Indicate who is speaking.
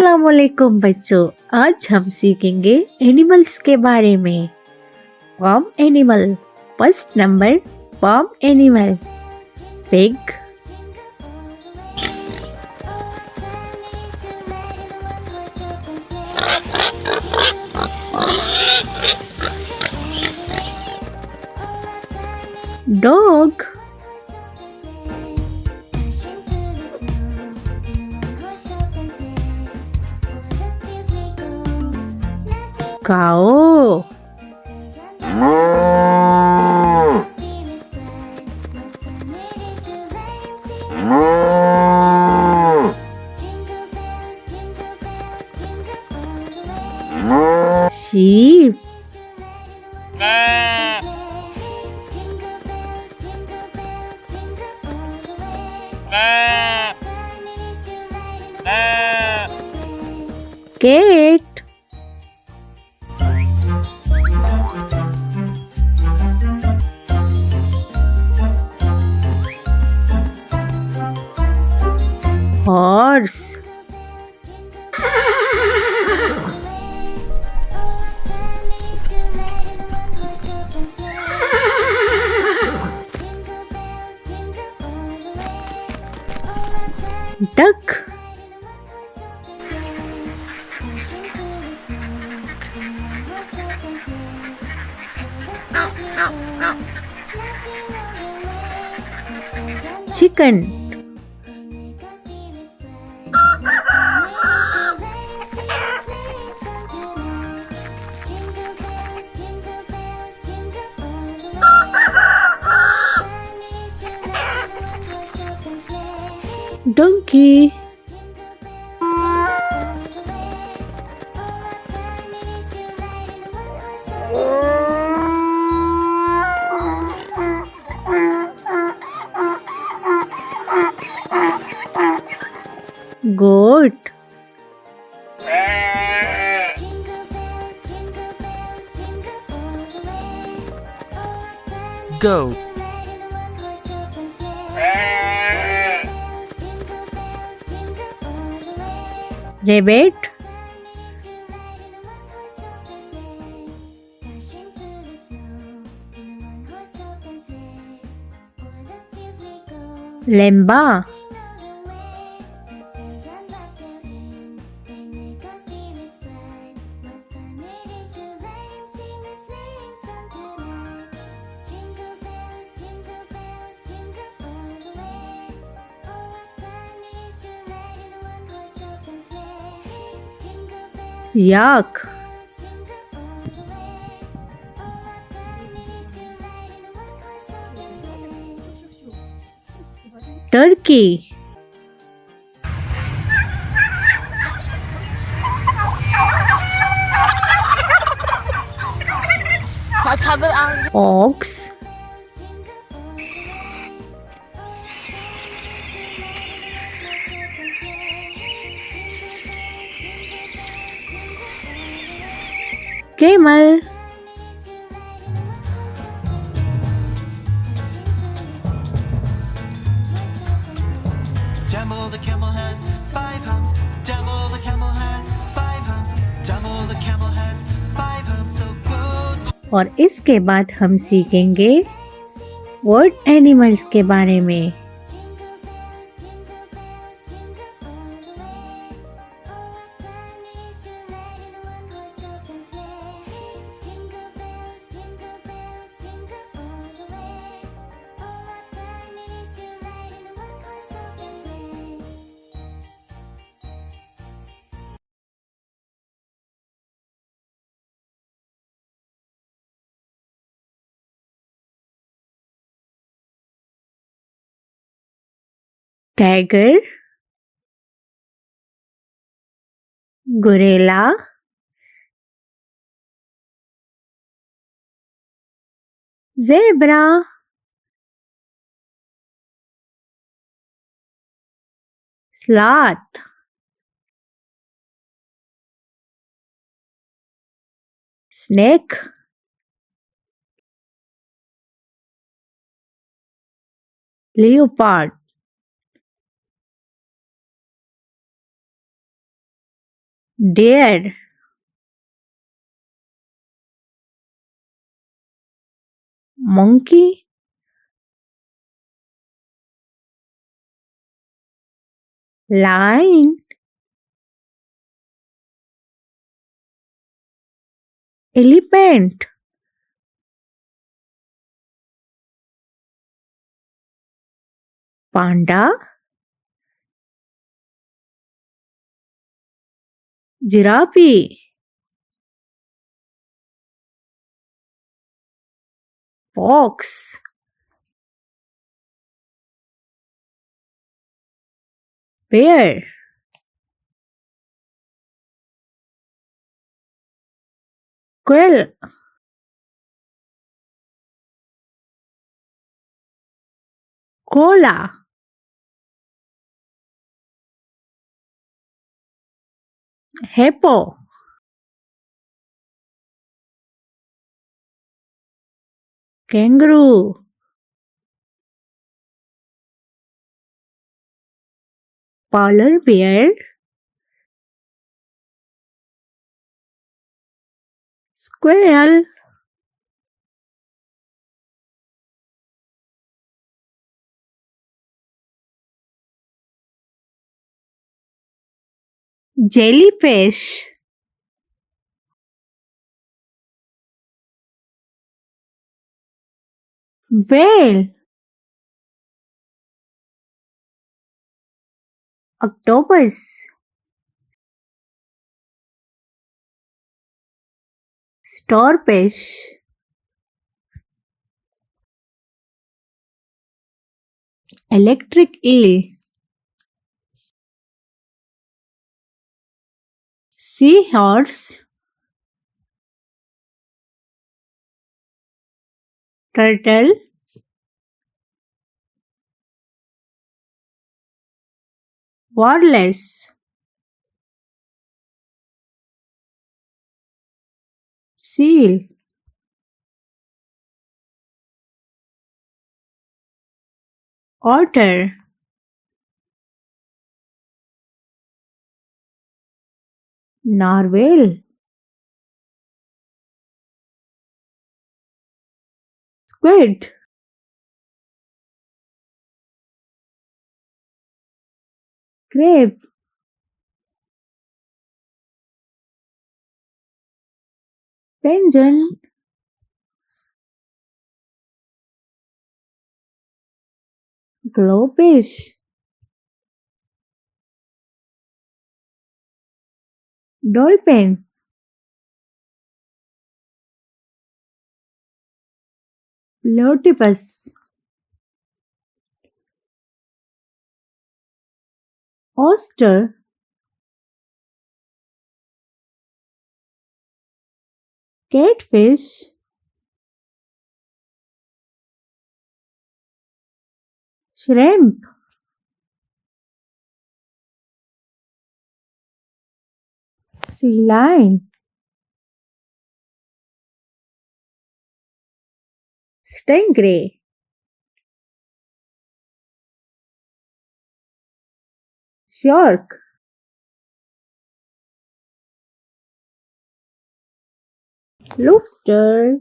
Speaker 1: अस्सलामुअलैकुम बच्चों, आज हम सीखेंगे एनिमल्स के बारे में। Farm animal. First number farm animal pig, dog, cow, sheep, cat, horse, duck, chicken, donkey, goat,
Speaker 2: Goat,
Speaker 1: rabbit, lemba, yak, turkey, ox, camel,
Speaker 3: Jamel the camel has 5 humps. Jamel the camel has 5 humps. Jamel the camel has 5 humps. So go.
Speaker 1: और इसके बाद हम सीखेंगे word animals के बारे में। Tiger, gorilla, zebra, sloth, snake, leopard, deer, monkey, lion, elephant, panda, giraffe, fox, bear, squirrel, koala, hippo, kangaroo, polar bear, squirrel, jellyfish, whale, octopus, starfish, electric eel, seahorse, turtle, walrus, seal, otter, narwhal, squid, crab, penguin, glowfish, dolphin, platypus, oyster, catfish, shrimp, sea lion, stingray, shark, lobster.